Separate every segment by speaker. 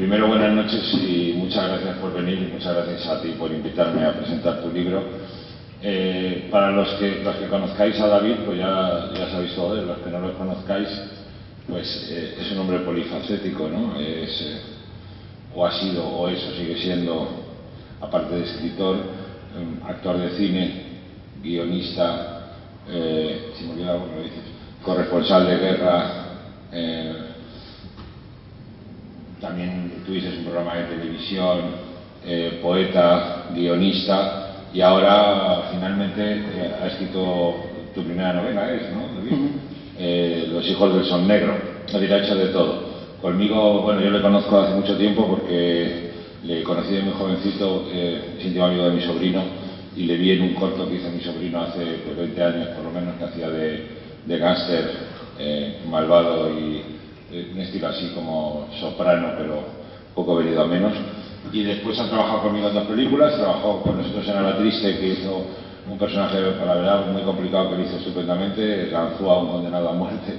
Speaker 1: Primero, buenas noches y muchas gracias por venir y muchas gracias a ti por invitarme a presentar tu libro. Para los que conozcáis a David, pues ya sabéis todo. Los que no lo conozcáis, pues es un hombre polifacético, ¿no? O ha sido, o eso sigue siendo, aparte de escritor, actor de cine, guionista, si me olvido algo, me lo dices, corresponsal de guerra, también tuviste un programa de televisión, poeta, guionista, y ahora finalmente ha escrito tu primera novela, ¿no? Los hijos del sol negro. Es decir, ha hecho de todo. Conmigo, bueno, yo le conozco hace mucho tiempo porque le conocí de muy jovencito, es íntimo amigo de mi sobrino, y le vi en un corto que hizo mi sobrino hace 20 años por lo menos, que hacía de gángster malvado y un estilo así como soprano, pero poco venido a menos. Y después ha trabajado conmigo en 2 películas, trabajó con nosotros en La Triste, que hizo un personaje, la verdad, muy complicado, que lo hizo estupendamente, lanzó a un condenado a muerte,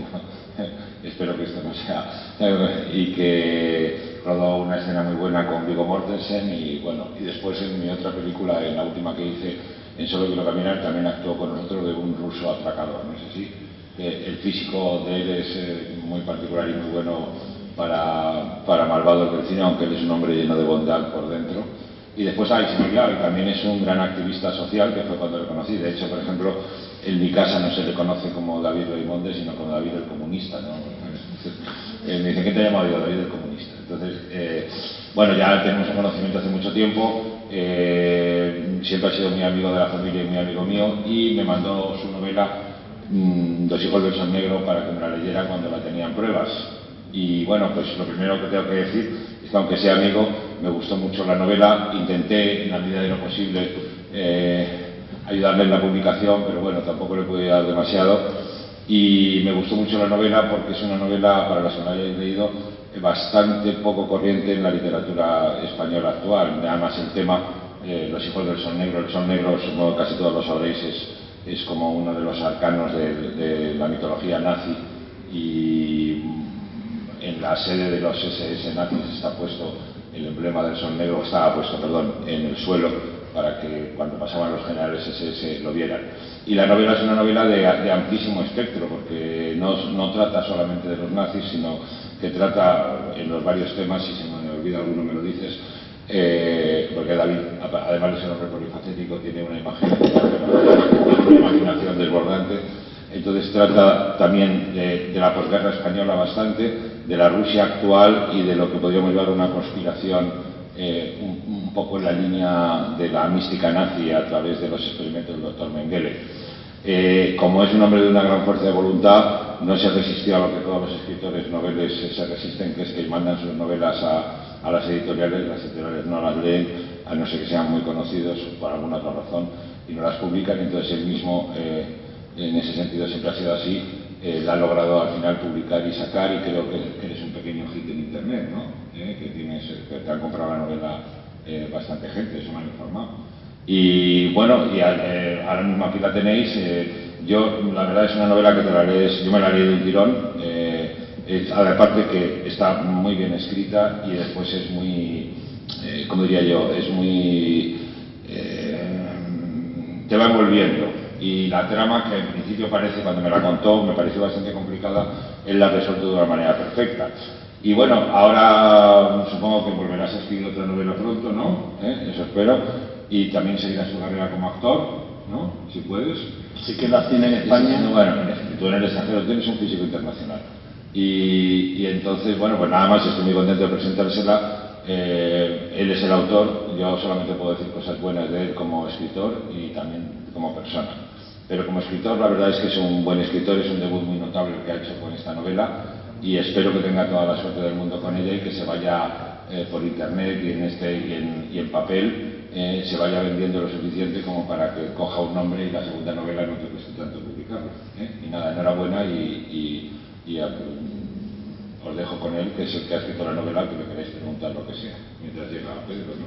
Speaker 1: espero que esto no sea, y que rodó una escena muy buena con Viggo Mortensen, y bueno, y después en mi otra película, en la última que hice, en Solo quiero caminar, también actuó con nosotros de un ruso atracador, ¿no es así? El físico de él es muy particular y muy bueno para malvados del cine, aunque él es un hombre lleno de bondad por dentro. Y después hay Similiar, que también es un gran activista social, que fue cuando lo conocí. De hecho, por ejemplo, en mi casa no se le conoce como David Reimonde, sino como David el comunista, ¿no? Me dicen, ¿qué te ha llamado yo? David el comunista. Entonces, bueno, ya tenemos un conocimiento hace mucho tiempo, siempre ha sido muy amigo de la familia y muy amigo mío, y me mandó su novela Los hijos del sol negro para que me la leyera cuando la tenía en pruebas. Y bueno, pues lo primero que tengo que decir es que, aunque sea amigo, me gustó mucho la novela. Intenté, en la medida de lo posible, ayudarle en la publicación, pero bueno, tampoco le pude ayudar demasiado. Y me gustó mucho la novela porque es una novela, para los que no hayáis leído, bastante poco corriente en la literatura española actual. Además, el tema, Los hijos del sol negro, el sol negro, supongo que casi todos lo sabréis, es como uno de los arcanos de la mitología nazi, y en la sede de los SS nazis está puesto el emblema del sol negro, estaba puesto, perdón, en el suelo, para que cuando pasaban los generales SS lo vieran. Y la novela es una novela de amplísimo espectro, porque no trata solamente de los nazis, sino que trata en los varios temas, y si me olvida alguno me lo dices, porque David, además de ser un hombre polifacético, tiene una imaginación desbordante. Entonces trata también de la posguerra española bastante, de la Rusia actual y de lo que podríamos llamar una conspiración un poco en la línea de la mística nazi a través de los experimentos del doctor Mengele. Como es un hombre de una gran fuerza de voluntad, no se resistió a lo que todos los escritores noveles se resisten, que es que mandan sus novelas a las editoriales no las leen, a no ser que sean muy conocidos por alguna otra razón, y no las publican. Entonces él mismo, en ese sentido, siempre ha sido así. La ha logrado al final publicar y sacar, y creo que eres un pequeño hit en internet, ¿no? Que te han comprado la novela bastante gente, eso me han informado. Y bueno, ahora mismo aquí la tenéis. Yo, la verdad, es una novela que te la lees, yo me la leí de un tirón, aparte que está muy bien escrita, y después es muy, ¿cómo diría yo? Es muy, te va envolviendo. Y la trama, que en principio parece, cuando me la contó, me pareció bastante complicada, él la ha resuelto de una manera perfecta. Y bueno, ahora supongo que volverás a escribir otra novela pronto, ¿no? Eso espero. Y también seguirás su carrera como actor, ¿no? Si puedes.
Speaker 2: Sí, que la tiene en España.
Speaker 1: Bueno, tú en el extranjero tienes un físico internacional. Y entonces, bueno, pues nada más, estoy muy contento de presentársela. Él es el autor, yo solamente puedo decir cosas buenas de él como escritor y también como persona. Pero como escritor, la verdad es que es un buen escritor, es un debut muy notable el que ha hecho con esta novela, y espero que tenga toda la suerte del mundo con ella y que se vaya por internet y en papel, se vaya vendiendo lo suficiente como para que coja un nombre y la segunda novela no te cueste tanto publicarla. Y nada, enhorabuena, y os dejo con él, que es el que ha escrito la novela, que me queréis preguntar lo que sea, mientras llega Pedro, ¿no?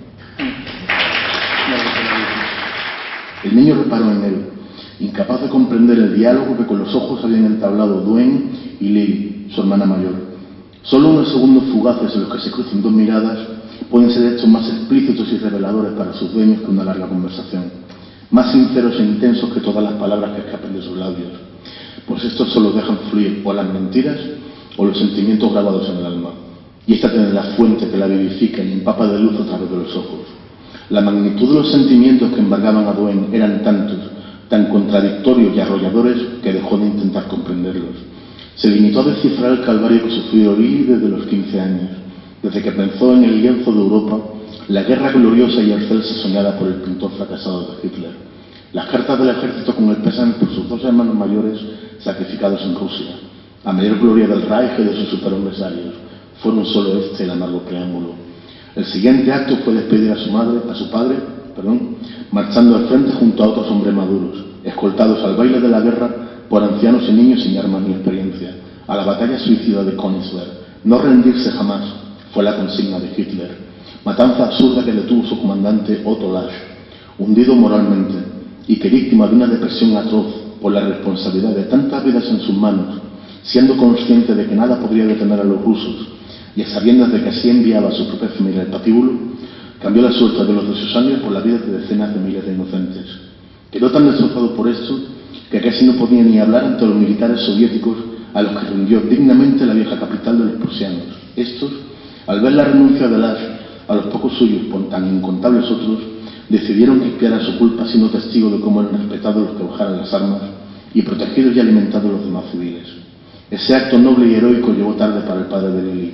Speaker 2: El niño reparó en él, incapaz de comprender el diálogo que con los ojos habían entablado Duen y Lily, su hermana mayor. Solo unos segundos fugaces en los que se cruzan dos miradas pueden ser hechos más explícitos y reveladores para sus dueños que una larga conversación, más sinceros e intensos que todas las palabras que escapen de sus labios, pues estos solo dejan fluir o las mentiras o los sentimientos grabados en el alma, y esta tiene la fuente que la vivifica y empapa de luz a través de los ojos. La magnitud de los sentimientos que embargaban a Dwayne eran tantos, tan contradictorios y arrolladores, que dejó de intentar comprenderlos. Se limitó a descifrar el calvario que sufrió Lily desde los 15 años, desde que pensó en el lienzo de Europa la guerra gloriosa y excelsa soñada por el pintor fracasado de Hitler, las cartas del ejército con el pésame por sus dos hermanos mayores sacrificados en Rusia, la mayor gloria del Reich y de sus superhombres arios. Fueron solo este el amargo preámbulo. El siguiente acto fue despedir a su padre, marchando al frente junto a otros hombres maduros, escoltados al baile de la guerra por ancianos y niños sin armas ni experiencia, a la batalla suicida de Königsberg. No rendirse jamás fue la consigna de Hitler, matanza absurda que detuvo su comandante Otto Lasch, hundido moralmente y que, víctima de una depresión atroz por la responsabilidad de tantas vidas en sus manos, siendo consciente de que nada podría detener a los rusos y a sabiendas de que así enviaba a su propia familia al patíbulo, cambió la suerte de los de sus años por la vida de decenas de miles de inocentes. Quedó tan destrozado por esto que casi no podía ni hablar ante los militares soviéticos a los que rindió dignamente la vieja capital de los prusianos. Estos, al ver la renuncia de Lasch a los pocos suyos por tan incontables otros, decidieron que expiara su culpa siendo testigo de cómo eran respetados los que bajaran las armas y protegidos y alimentados los demás civiles. Ese acto noble y heroico llegó tarde para el padre de Lily.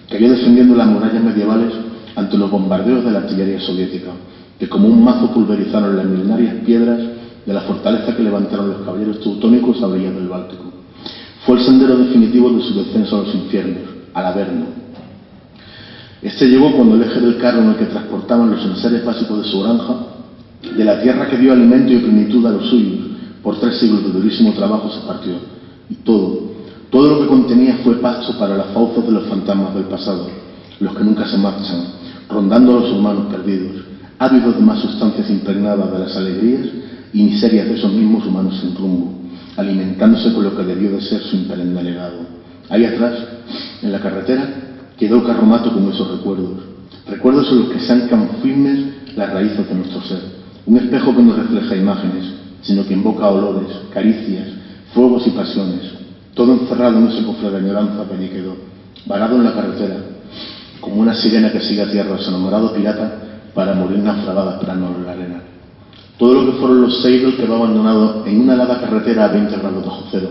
Speaker 2: Cayó defendiendo las murallas medievales ante los bombardeos de la artillería soviética, que como un mazo pulverizaron las milenarias piedras de la fortaleza que levantaron los caballeros teutónicos a orillas del Báltico. Fue el sendero definitivo de su descenso a los infiernos, al Averno. Este llegó cuando el eje del carro en el que transportaban los enseres básicos de su granja, de la tierra que dio alimento y plenitud a los suyos, por 3 siglos de durísimo trabajo se partió, y todo lo que contenía fue pasto para las fauces de los fantasmas del pasado, los que nunca se marchan, rondando a los humanos perdidos, ávidos de más sustancias impregnadas de las alegrías y miserias de esos mismos humanos sin rumbo, alimentándose con lo que debió de ser su imperenne legado. Ahí atrás, en la carretera, quedó el carromato con esos recuerdos en los que se anclan firmes las raíces de nuestro ser, un espejo que no refleja imágenes, sino que invoca olores, caricias, fuegos y pasiones, todo encerrado en ese cofre de añoranza que allí quedó, varado en la carretera, como una sirena que sigue a tierra a su enamorado pirata para morir naufragada esperándolo en la arena. Todo lo que fueron los Seidel quedó abandonado en una helada carretera a 20 grados bajo cero,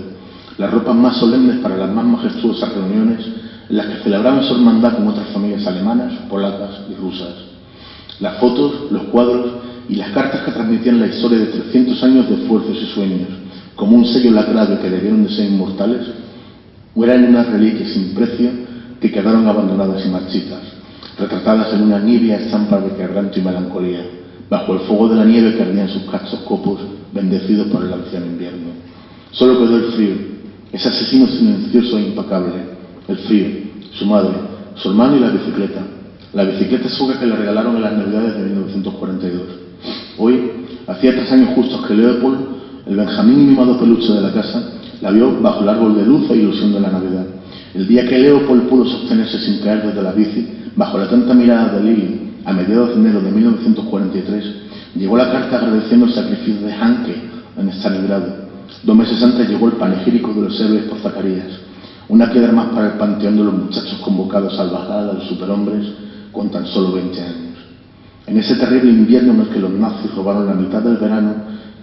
Speaker 2: las ropas más solemnes para las más majestuosas reuniones en las que celebraban su hermandad con otras familias alemanas, polacas y rusas. Las fotos, los cuadros y las cartas que transmitían la historia de 300 años de esfuerzos y sueños, como un sello lacrado que debieron de ser inmortales, o eran unas reliquias sin precio que quedaron abandonadas y marchitas, retratadas en una nívea estampa de quebranto y melancolía, bajo el fuego de la nieve que ardía en sus castos copos, bendecidos por el anciano invierno. Solo quedó el frío, ese asesino silencioso e implacable, el frío, su madre, su hermano y la bicicleta sueca que le regalaron en las Navidades de 1942. Hoy, hacía 3 años justos que Leopold, el Benjamín y mimado peluche de la casa, la vio bajo el árbol de luz e ilusión de la Navidad. El día que Leopold pudo sostenerse sin caer desde la bici, bajo la atenta mirada de Lily, a mediados de enero de 1943, llegó la carta agradeciendo el sacrificio de Hanke en Stalingrado. 2 meses antes llegó el panegírico de los héroes por Zacarías, una piedra más para el panteón de los muchachos convocados al Valhalla de los superhombres con tan solo 20 años. En ese terrible invierno en el que los nazis robaron la mitad del verano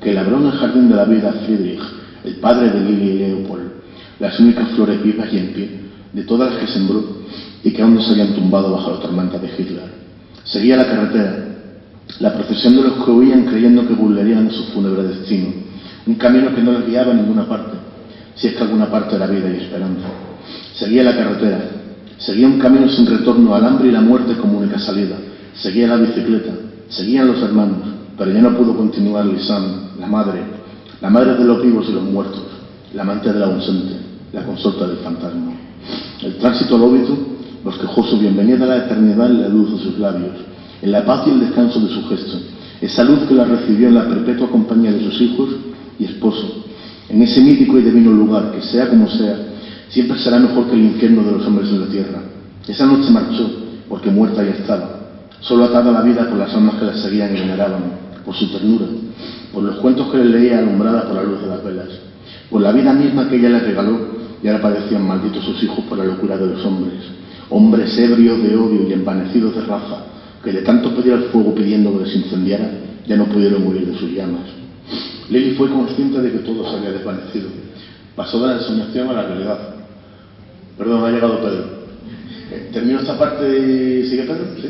Speaker 2: que labró en el jardín de la vida a Friedrich, el padre de Lily y Leopold, las únicas flores vivas y en pie de todas las que sembró y que aún no se habían tumbado bajo la tormenta de Hitler. Seguía la carretera, la procesión de los que huían creyendo que burlarían su fúnebre destino, un camino que no les guiaba a ninguna parte, si es que alguna parte era vida y esperanza. Seguía la carretera, seguía un camino sin retorno al hambre y la muerte como única salida, seguía la bicicleta, seguían los hermanos, pero ya no pudo continuar Lisanne, la madre de los vivos y los muertos, la amante del ausente, la consorte del fantasma. El tránsito al óbito bosquejó su bienvenida a la eternidad en la luz de sus labios, en la paz y el descanso de su gesto, esa luz que la recibió en la perpetua compañía de sus hijos y esposo, en ese mítico y divino lugar que, sea como sea, siempre será mejor que el infierno de los hombres en la tierra. Esa noche marchó, porque muerta ya estaba, solo atada a la vida por las almas que la seguían y veneraban, por su ternura, por los cuentos que les leía alumbrada por la luz de las velas, por la vida misma que ella les regaló, y ahora parecían malditos sus hijos por la locura de los hombres, hombres ebrios de odio y envanecidos de raza, que de tanto pedir al fuego pidiendo que les incendiara, ya no pudieron huir de sus llamas. Lili fue consciente de que todo se había desvanecido. Pasó de la ensoñación a la realidad. Perdón, ha llegado Pedro. ¿Termino esta parte y sigue Pedro? ¿Sí?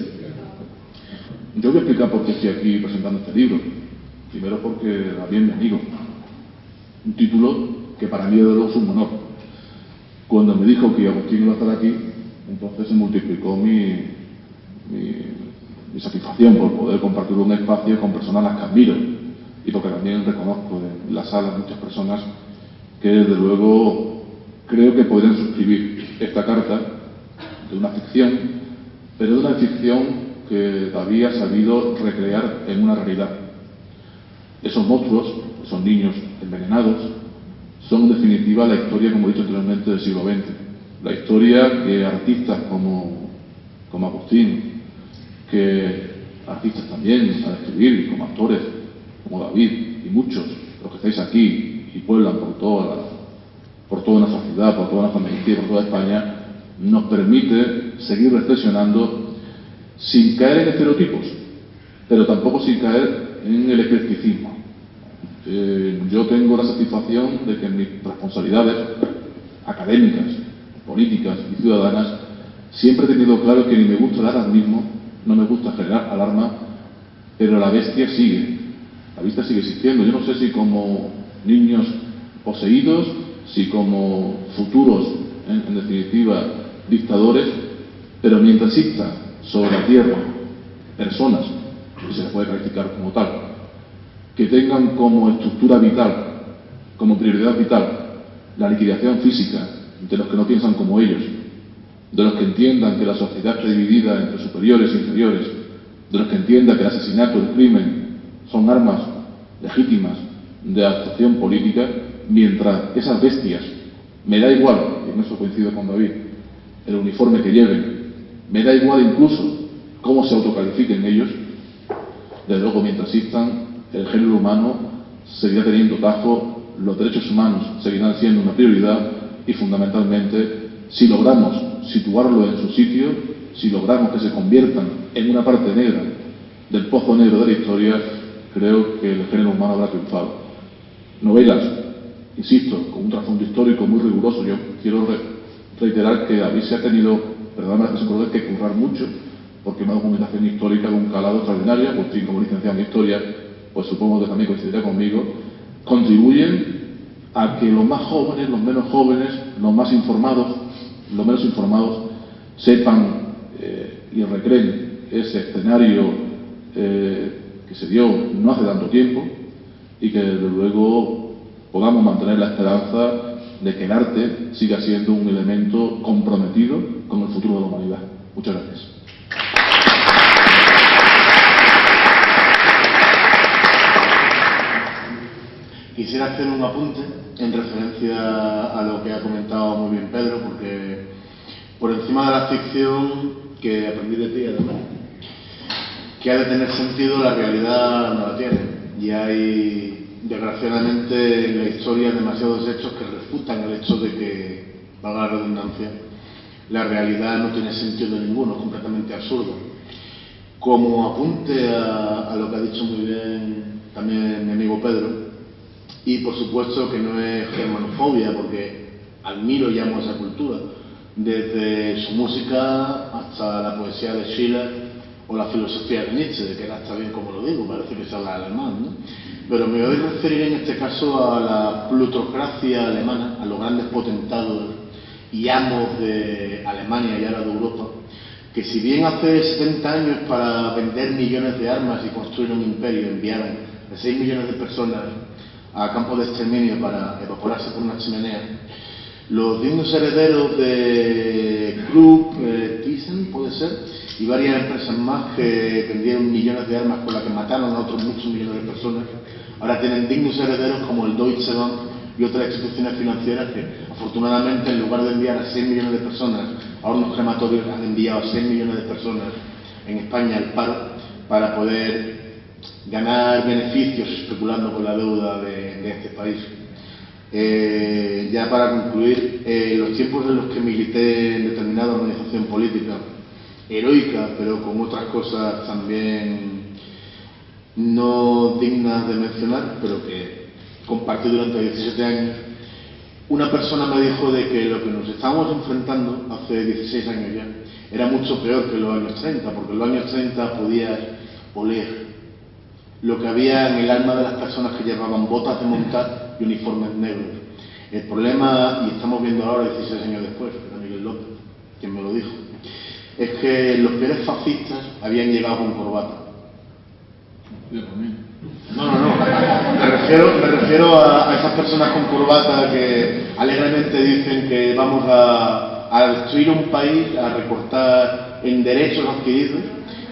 Speaker 3: Yo voy a explicar por qué estoy aquí presentando este libro. Primero porque David es mi amigo. Un título que para mí de luego es un honor. Cuando me dijo que Agustín iba a estar aquí, entonces se multiplicó mi satisfacción por poder compartir un espacio con personas a las que admiro y porque también reconozco en la sala muchas personas que desde luego creo que podrían suscribir esta carta de una ficción, pero de una ficción que David ha sabido recrear en una realidad. Esos monstruos, esos niños envenenados, son en definitiva la historia, como he dicho anteriormente, del siglo XX. La historia que artistas como Agustín, que artistas también saben escribir, como actores, como David y muchos, los que estáis aquí y pueblan por toda nuestra ciudad, por toda nuestra Andalucía, por toda España, nos permite seguir reflexionando sin caer en estereotipos, pero tampoco sin caer en el eclecticismo. Yo tengo la satisfacción de que en mis responsabilidades académicas, políticas y ciudadanas siempre he tenido claro que ni me gusta el alarmismo, no me gusta generar alarma, pero la bestia sigue. La bestia sigue existiendo. Yo no sé si como niños poseídos, si como futuros, en definitiva, dictadores, pero mientras existan sobre la tierra personas, que se les puede calificar como tal, que tengan como estructura vital, como prioridad vital, la liquidación física de los que no piensan como ellos, de los que entiendan que la sociedad está dividida entre superiores e inferiores, de los que entiendan que el asesinato, el crimen, son armas legítimas de actuación política, mientras esas bestias, me da igual, y en eso coincido con David, el uniforme que lleven, me da igual incluso cómo se autocalifiquen ellos, desde luego mientras existan, el género humano seguirá teniendo tajo, los derechos humanos seguirán siendo una prioridad y fundamentalmente, si logramos situarlo en su sitio, si logramos que se conviertan en una parte negra del pozo negro de la historia, creo que el género humano habrá triunfado. Novelas, insisto, con un trasfondo histórico muy riguroso. Yo quiero reiterar que David se ha tenido, perdóname la expresión, que currar mucho, porque una documentación histórica de un calado extraordinario. Agustín, como licenciado en Historia, pues supongo que también coincidirá conmigo, contribuyen a que los más jóvenes, los menos jóvenes, los más informados, los menos informados, sepan y recreen ese escenario que se dio no hace tanto tiempo y que desde luego podamos mantener la esperanza de que el arte siga siendo un elemento comprometido con el futuro de la humanidad. Muchas gracias.
Speaker 2: Quisiera hacer un apunte en referencia a lo que ha comentado muy bien Pedro, porque por encima de la ficción que aprendí de ti, además, que ha de tener sentido, la realidad no la tiene. Y hay, desgraciadamente, en la historia demasiados hechos que refutan el hecho de que, valga la redundancia, la realidad no tiene sentido ninguno, es completamente absurdo. Como apunte a lo que ha dicho muy bien también mi amigo Pedro, y por supuesto que no es germanofobia, porque admiro y amo esa cultura, desde su música hasta la poesía de Schiller o la filosofía de Nietzsche, que está bien como lo digo, parece que se habla alemán, ¿no? Pero me voy a referir en este caso a la plutocracia alemana, a los grandes potentados y amos de Alemania y ahora de Europa, que si bien hace 70 años para vender millones de armas y construir un imperio enviaron a 6 millones de personas a campos de exterminio para evaporarse por una chimenea, los dignos herederos de Krupp, Thyssen, puede ser, y varias empresas más que vendieron millones de armas con las que mataron a otros muchos millones de personas, ahora tienen dignos herederos como el Deutsche Bank y otras instituciones financieras que, afortunadamente, en lugar de enviar a 6 millones de personas a hornos crematorios, han enviado a 6 millones de personas en España al paro para poder ganar beneficios especulando con la deuda de este país. Ya para concluir, los tiempos en los que milité en determinada organización política, heroica, pero con otras cosas también no dignas de mencionar, pero que compartí durante 17 años, una persona me dijo de que lo que nos estábamos enfrentando hace 16 años ya era mucho peor que los años 30, porque en los años 30 podías oler lo que había en el alma de las personas que llevaban botas de montar y uniformes negros. El problema, y estamos viendo ahora 16 años después, era Miguel López quien me lo dijo, es que los peores fascistas habían llegado con corbata. No. Me refiero a esas personas con corbata que alegremente dicen que vamos a destruir un país, a recortar en derechos adquiridos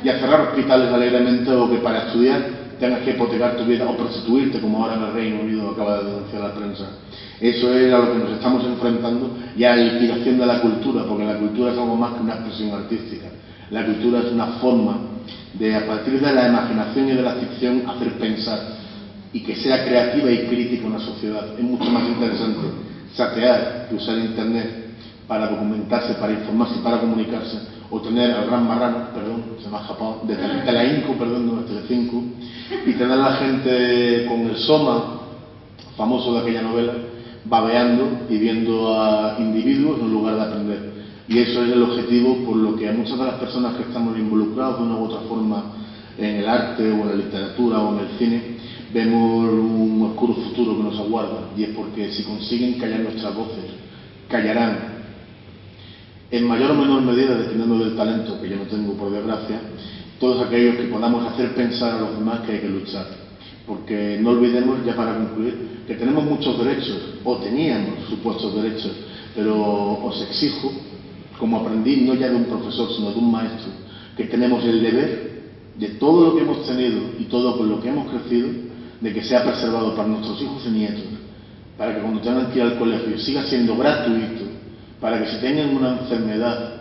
Speaker 2: y a cerrar hospitales alegremente, o que para estudiar tengas que hipotecar tu vida o prostituirte, como ahora en el Reino Unido acaba de denunciar la prensa. Eso es a lo que nos estamos enfrentando, y a la liquidación de la cultura, porque la cultura es algo más que una expresión artística. La cultura es una forma de, a partir de la imaginación y de la ficción, hacer pensar, y que sea creativa y crítica una sociedad. Es mucho más interesante chatear que usar internet para documentarse, para informarse, para comunicarse, o tener al Gran Marrano, perdón, se me ha escapado, de Telecinco, perdón, no, de Telecinco, y tener a la gente con el Soma, famoso de aquella novela, babeando y viendo a individuos en lugar de aprender. Y eso es el objetivo por lo que a muchas de las personas que estamos involucrados de una u otra forma en el arte o en la literatura o en el cine, vemos un oscuro futuro que nos aguarda, y es porque si consiguen callar nuestras voces, callarán en mayor o menor medida, dependiendo del talento que yo no tengo por desgracia, todos aquellos que podamos hacer pensar a los demás que hay que luchar. Porque no olvidemos, ya para concluir, que tenemos muchos derechos, o teníamos supuestos derechos, pero os exijo, como aprendí no ya de un profesor, sino de un maestro, que tenemos el deber de todo lo que hemos tenido y todo con lo que hemos crecido, de que sea preservado para nuestros hijos y nietos, para que cuando tengan que ir al colegio siga siendo gratuito, para que si tengan una enfermedad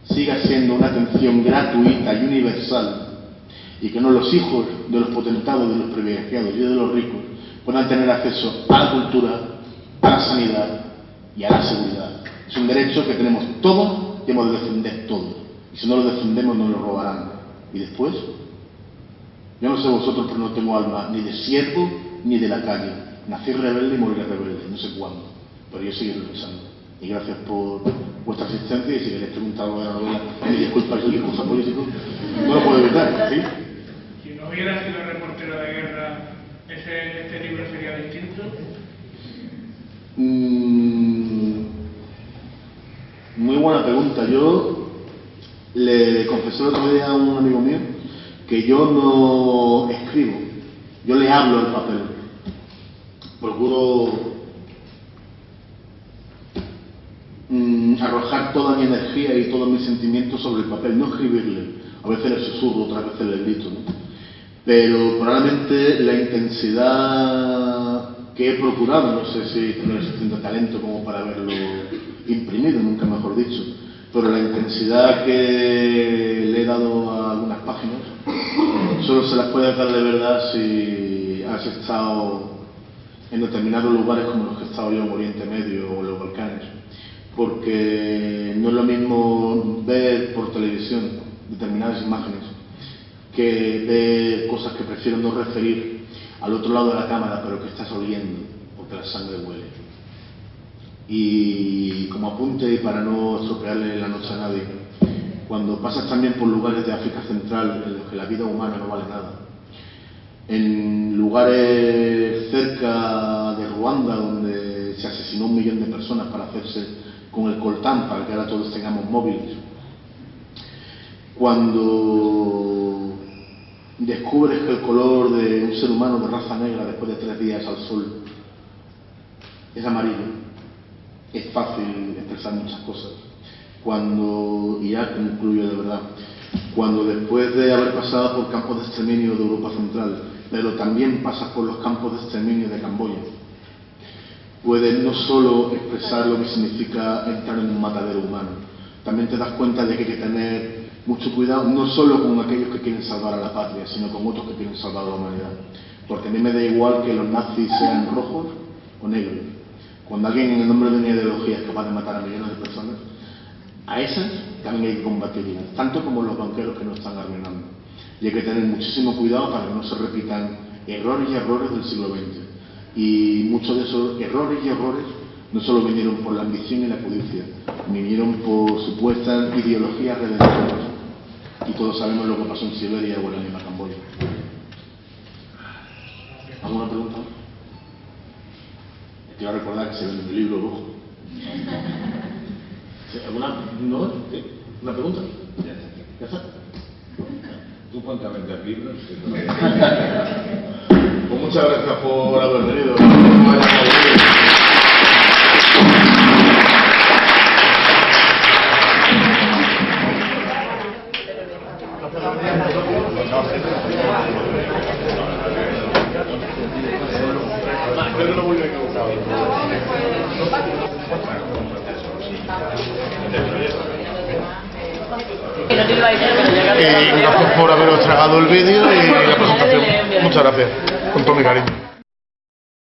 Speaker 2: siga siendo una atención gratuita y universal, y que no los hijos de los potentados, de los privilegiados y de los ricos puedan tener acceso a la cultura, a la sanidad y a la seguridad. Es un derecho que tenemos todos y hemos de defender todos, y si no lo defendemos nos lo robarán. Y después, yo no sé vosotros, pero no tengo alma ni de siervo ni de la calle. Nací rebelde y moriré rebelde, no sé cuándo, pero yo seguiré luchando. Y gracias por vuestra asistencia, y si queréis preguntar algo de la novela, me disculpa, soy discurso político, no lo puedo evitar, ¿sí?
Speaker 4: Si no hubiera sido reportero de guerra, ¿este libro sería distinto?
Speaker 2: Muy buena pregunta. Yo le confesé el otro día a un amigo mío que yo no escribo, yo le hablo al papel. Procuro arrojar toda mi energía y todos mis sentimientos sobre el papel, no escribirle. A veces le susurro, otras veces le grito, ¿no? Pero probablemente la intensidad que he procurado, no sé si tener suficiente talento como para haberlo imprimido, nunca mejor dicho, pero la intensidad que le he dado a algunas páginas solo se las puede dar de verdad si has estado en determinados lugares como los que he estado yo en Oriente Medio o los Balcanes, porque no es lo mismo ver por televisión determinadas imágenes que ver cosas que prefiero no referir al otro lado de la cámara, pero que estás oliendo porque la sangre huele. Y como apunte, y para no estropearle la noche a nadie, cuando pasas también por lugares de África Central en los que la vida humana no vale nada, en lugares cerca de Ruanda donde se asesinó 1 millón de personas para hacerse con el coltán, para que ahora todos tengamos móviles, cuando descubres que el color de un ser humano de raza negra después de 3 días al sol es amarillo, es fácil expresar muchas cosas. Cuando, y ya concluyo de verdad, cuando después de haber pasado por campos de exterminio de Europa Central, pero también pasas por los campos de exterminio de Camboya, puedes no solo expresar lo que significa entrar en un matadero humano, también te das cuenta de que hay que tener mucho cuidado, no solo con aquellos que quieren salvar a la patria, sino con otros que quieren salvar a la humanidad. Porque a mí me da igual que los nazis sean rojos o negros. Cuando alguien en el nombre de una ideología es capaz de matar a millones de personas, a esas también hay que combatirlas, tanto como los banqueros que nos están arruinando. Y hay que tener muchísimo cuidado para que no se repitan errores y errores del siglo XX. Y muchos de esos errores y errores no solo vinieron por la ambición y la codicia, vinieron por supuestas ideologías redentoras. Y todos sabemos lo que pasó en Siberia o en la misma Camboya. ¿Alguna pregunta? Quiero recordar que se vende un libro rojo. ¿Alguna? ¿No? ¿Sí? ¿Una pregunta? ¿Ya está?
Speaker 1: Tú ponte a vender libros.
Speaker 2: Pues muchas gracias por haber venido. Creo que no voy a equivocado. Gracias por haberos tragado el vídeo y la presentación. Muchas gracias. Con todo mi cariño.